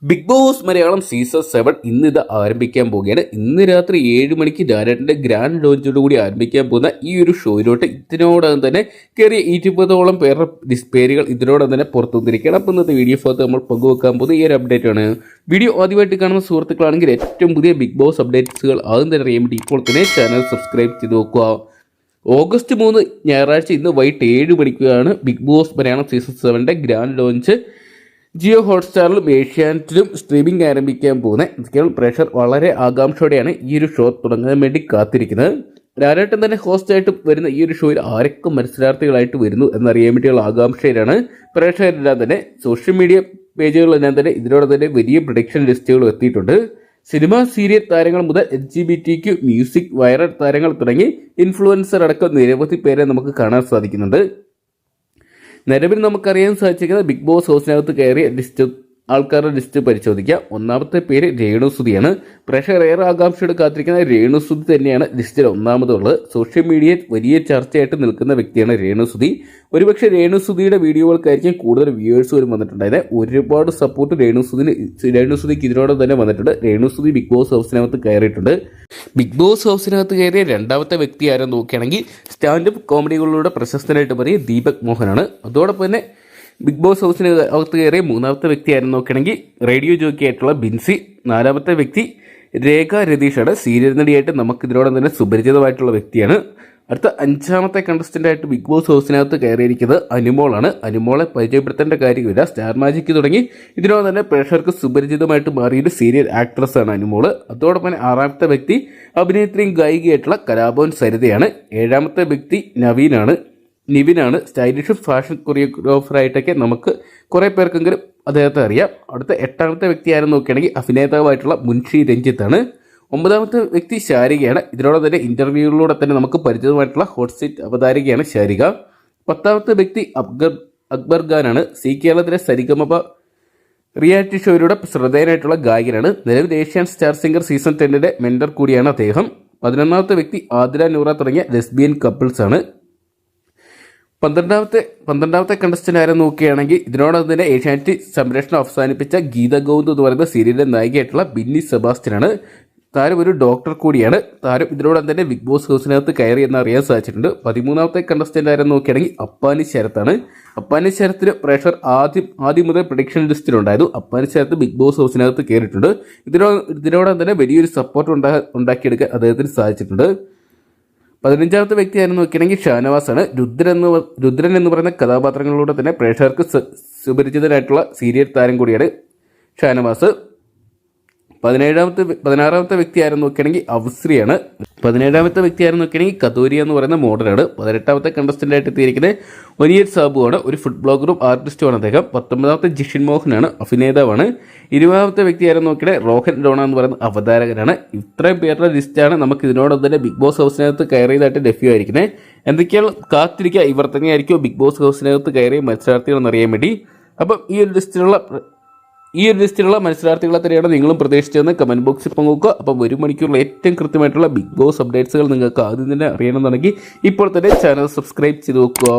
Big Boss Malayalam season 7 ഇന്ന് ആരംഭിക്കാൻ പോവുകയാണ്. ഇന്ന് രാത്രി 7 മണിക്ക് ഡയറക്ടറിന്റെ ഗ്രാൻഡ് ലോഞ്ചോടുകൂടി ആരംഭിക്കാൻ പോകുന്ന ഈ ഒരു ഷോയിലോട്ട് ഇതിനോടകം തന്നെ കയറിയ 20ഓളം പേരുകൾ ഇതിനോടകം തന്നെ പുറത്തു വന്നിരിക്കുകയാണ്. അപ്പോൾ ഇന്നത്തെ വീഡിയോ ഭാഗത്ത് നമ്മൾ പങ്കുവെക്കാൻ പോകുന്ന ഈ ഒരു അപ്ഡേറ്റ് ആണ്. വീഡിയോ ആദ്യമായിട്ട് കാണുന്ന സുഹൃത്തുക്കളാണെങ്കിൽ ഏറ്റവും പുതിയ ബിഗ് ബോസ് അപ്ഡേറ്റ്സുകൾ ആദ്യം തന്നെ അറിയാൻ വേണ്ടി ഇപ്പോൾ തന്നെ ചാനൽ സബ്സ്ക്രൈബ് ചെയ്ത് നോക്കുക. ഓഗസ്റ്റ് 3 ഞായറാഴ്ച ഇന്ന് വൈകിട്ട് 7 മണിക്കാണ് Bigg Boss Malayalam season 7 grand launch Jio ഹോട്ട്സ്റ്റാറിലും ഏഷ്യാനെറ്റിലും സ്ട്രീമിംഗ് ആരംഭിക്കാൻ പോകുന്ന പ്രേക്ഷകർ വളരെ ആകാംക്ഷയോടെയാണ് ഈ ഒരു ഷോ തുടങ്ങാൻ വേണ്ടി കാത്തിരിക്കുന്നത്. ലാലേട്ടൻ തന്നെ ഹോസ്റ്റായിട്ട് വരുന്ന ഈ ഒരു ഷോയിൽ ആരൊക്കെ മത്സരാർത്ഥികളായിട്ട് വരുന്നു എന്നറിയാൻ വേണ്ടിയുള്ള ആകാംക്ഷയിലാണ് പ്രേക്ഷകരെല്ലാം തന്നെ. സോഷ്യൽ മീഡിയ പേജുകളെല്ലാം തന്നെ ഇതിനോട് തന്നെ വലിയ പ്രൊഡിക്ഷൻ ലിസ്റ്റുകൾ എത്തിയിട്ടുണ്ട്. സിനിമ സീരിയൽ താരങ്ങൾ മുതൽ LGBTQ മ്യൂസിക് വൈറൽ താരങ്ങൾ തുടങ്ങി ഇൻഫ്ലുവൻസർ അടക്കം നിരവധി പേരെ നമുക്ക് കാണാൻ സാധിക്കുന്നുണ്ട്. നിലവിൽ നമുക്കറിയാൻ സാധിച്ചിരിക്കുന്നത് ബിഗ് ബോസ് ഹൗസിനകത്ത് കയറിയ ആൾക്കാരുടെ ലിസ്റ്റ് പരിശോധിക്കാം. ഒന്നാമത്തെ പേര് രേണുസുതിയാണ്. പ്രേക്ഷകർ ഏറെ ആകാംക്ഷയോട് കാത്തിരിക്കുന്ന രേണുസുതി തന്നെയാണ് ലിസ്റ്റിൽ ഒന്നാമതുള്ളത്. സോഷ്യൽ മീഡിയയിൽ വലിയ ചർച്ചയായിട്ട് നിൽക്കുന്ന വ്യക്തിയാണ് രേണുസുതി. ഒരുപക്ഷെ രേണുസുതിയുടെ വീഡിയോകൾക്കായിരിക്കും കൂടുതൽ വ്യൂവേഴ്സ് വരും വന്നിട്ടുണ്ടായത്. ഒരുപാട് സപ്പോർട്ട് രേണുസുതിക്ക് ഇതിനോട് തന്നെ വന്നിട്ടുണ്ട്. രേണുസുതി ബിഗ് ബോസ് ഹൗസിനകത്ത് കയറിയിട്ടുണ്ട്. ബിഗ് ബോസ് ഹൗസിനകത്ത് കയറിയ രണ്ടാമത്തെ വ്യക്തി ആരെന്ന് നോക്കുകയാണെങ്കിൽ സ്റ്റാൻഡപ്പ് കോമഡികളിലൂടെ പ്രശസ്തനായിട്ട് പറയുക ദീപക് മോഹനാണ്. അതോടൊപ്പം തന്നെ ബിഗ് ബോസ് ഹൗസിന് അകത്ത് കയറിയ മൂന്നാമത്തെ വ്യക്തി ആരെന്ന് നോക്കുകയാണെങ്കിൽ റേഡിയോ ജോക്കി ആയിട്ടുള്ള ബിൻസി. നാലാമത്തെ വ്യക്തി രേഖ രതീഷാണ്. സീരിയൽ നടിയായിട്ട് നമുക്ക് ഇതിനോടൊപ്പം തന്നെ സുപരിചിതമായിട്ടുള്ള വ്യക്തിയാണ്. അടുത്ത അഞ്ചാമത്തെ കണ്ടസ്റ്റൻ്റായിട്ട് ബിഗ് ബോസ് ഹൗസിനകത്ത് കയറിയിരിക്കുന്നത് അനുമോളാണ്. അനുമോളെ പരിചയപ്പെടുത്തേണ്ട കാര്യമില്ല. സ്റ്റാർ മാജിക്ക് തുടങ്ങി ഇതിനോട് തന്നെ പ്രേക്ഷകർക്ക് സുപരിചിതമായിട്ട് മാറിയൊരു സീരിയൽ ആക്ട്രസ് ആണ് അനുമോള്. അതോടൊപ്പം തന്നെ ആറാമത്തെ വ്യക്തി അഭിനേത്രിയും ഗായികയായിട്ടുള്ള കലാഭവൻ സരിതയാണ്. ഏഴാമത്തെ വ്യക്തി നിവിനാണ്. സ്റ്റൈലിഷും ഫാഷൻ കൊറിയോഗ്രാഫറായിട്ടൊക്കെ നമുക്ക് കുറേ പേർക്കെങ്കിലും അദ്ദേഹത്തെ അറിയാം. അടുത്ത എട്ടാമത്തെ വ്യക്തി ആരെന്ന് നോക്കുകയാണെങ്കിൽ അഭിനേതാവായിട്ടുള്ള മുൻഷി രഞ്ജിത്താണ്. ഒമ്പതാമത്തെ വ്യക്തി ശാരികയാണ്. ഇതിനോടെ തന്നെ ഇൻ്റർവ്യൂകളിലൂടെ തന്നെ നമുക്ക് പരിചിതമായിട്ടുള്ള ഹോട്ട് സീറ്റ് അവതാരികയാണ് ശാരിക. പത്താമത്തെ വ്യക്തി അക്ബർ ഖാനാണ്. കേരളത്തിലെ സരിഗമപ റിയാലിറ്റി ഷോയിലൂടെ ശ്രദ്ധേയനായിട്ടുള്ള ഗായകനാണ്. നിലവിൽ Asian star singer season 10 mentor കൂടിയാണ് അദ്ദേഹം. 11ാമത്തെ വ്യക്തി ആതിര നൂറ തുടങ്ങിയ ലെസ്ബിയൻ കപ്പിൾസ് ആണ്. 12ാമത്തെ കണ്ടസ്റ്റന്റ് ആരെ നോക്കുകയാണെങ്കിൽ ഇതിനോടൊപ്പം തന്നെ ഏഷ്യാനെറ്റ് സംരക്ഷണം അവസാനിപ്പിച്ച ഗീത ഗോവിന്ദ് എന്ന് പറയുന്ന സീരിയലിലെ നായികയായിട്ടുള്ള ബിന്നി സെബാസ്റ്റ്യനാണ്. താരം ഒരു ഡോക്ടർ കൂടിയാണ്. താരം ഇതിനോടൊപ്പം തന്നെ ബിഗ് ബോസ് ഹൗസിനകത്ത് കയറി എന്ന് അറിയാൻ സാധിച്ചിട്ടുണ്ട്. 13ാമത്തെ കണ്ടസ്റ്റന്റ് ആരെ നോക്കുകയാണെങ്കിൽ അപ്പാനി ശരത്താണ്. അപ്പാനി ശരത്തിന് പ്രേക്ഷകർ ആദ്യം മുതൽ പ്രൊഡിക്ഷൻ ലിസ്റ്റിലുണ്ടായിരുന്നു. അപ്പാനി ശരത്ത് ബിഗ് ബോസ് ഹൗസിനകത്ത് കയറിയിട്ടുണ്ട്. ഇതിനോടൊപ്പം തന്നെ വലിയൊരു സപ്പോർട്ട് ഉണ്ടാക്കിയെടുക്കാൻ അദ്ദേഹത്തിന് സാധിച്ചിട്ടുണ്ട്. 15ാമത്തെ വ്യക്തി ആയിരുന്നു നോക്കുകയാണെങ്കിൽ ഷാനവാസാണ്. രുദ്രൻ എന്ന് പറയുന്ന കഥാപാത്രങ്ങളിലൂടെ തന്നെ പ്രേക്ഷകർക്ക് സുപരിചിതനായിട്ടുള്ള സീരിയൽ താരം കൂടിയാണ് ഷാനവാസ്. 16ാമത്തെ വ്യക്തി ആയിരുന്നു നോക്കുകയാണെങ്കിൽ അവസ്രിയാണ്. 17ാമത്തെ വ്യക്തി ആയിരുന്നു നോക്കുകയാണെങ്കിൽ കതോരിയ എന്ന് പറയുന്ന മോഡലാണ്. 18ാമത്തെ കണ്ടസ്റ്റന്റ് ആയിട്ട് എത്തിയിരിക്കുന്നത് ഒനിയർ സാബു ആണ്. ഒരു ഫുഡ് ബ്ലോഗറും ആർട്ടിസ്റ്റുമാണ് അദ്ദേഹം. 19ാമത്തെ ജിഷിൻ മോഹനാണ്. അഭിനേതാവാണ്. 20ാമത്തെ വ്യക്തി ആയിരുന്നു നോക്കിയാൽ റോഹൻ ഡോണ എന്ന് പറയുന്ന അവതാരകനാണ്. ഇത്രയും പേരുടെ ലിസ്റ്റാണ് നമുക്ക് ഇതിനോടൊപ്പം തന്നെ ബിഗ് ബോസ് ഹൗസിനകത്ത് കയറിയതായിട്ട് ലഭ്യമായിരിക്കുന്നത്. എന്തൊക്കെയാണ് കാത്തിരിക്കുക, ഇവർ തന്നെയായിരിക്കും ബിഗ് ബോസ് ഹൗസിനകത്ത് കയറിയ മത്സരാർത്ഥികൾ എന്നറിയാൻ വേണ്ടി. അപ്പം ഈ ഒരു ലിസ്റ്റിലുള്ള മത്സരാർത്ഥികളെ തന്നെയാണ് നിങ്ങളും പ്രതീക്ഷിച്ചതെന്ന് കമൻറ്റ് ബോക്സിൽ പങ്കുവെക്കുക. അപ്പം 1 മണിക്കൂറിൽ ഏറ്റവും കൃത്യമായിട്ടുള്ള ബിഗ് ബോസ് അപ്ഡേറ്റ്സുകൾ നിങ്ങൾക്ക് ആദ്യം തന്നെ അറിയണമെന്നുണ്ടെങ്കിൽ ഇപ്പോൾ തന്നെ ചാനൽ സബ്സ്ക്രൈബ് ചെയ്ത് വെക്കുക.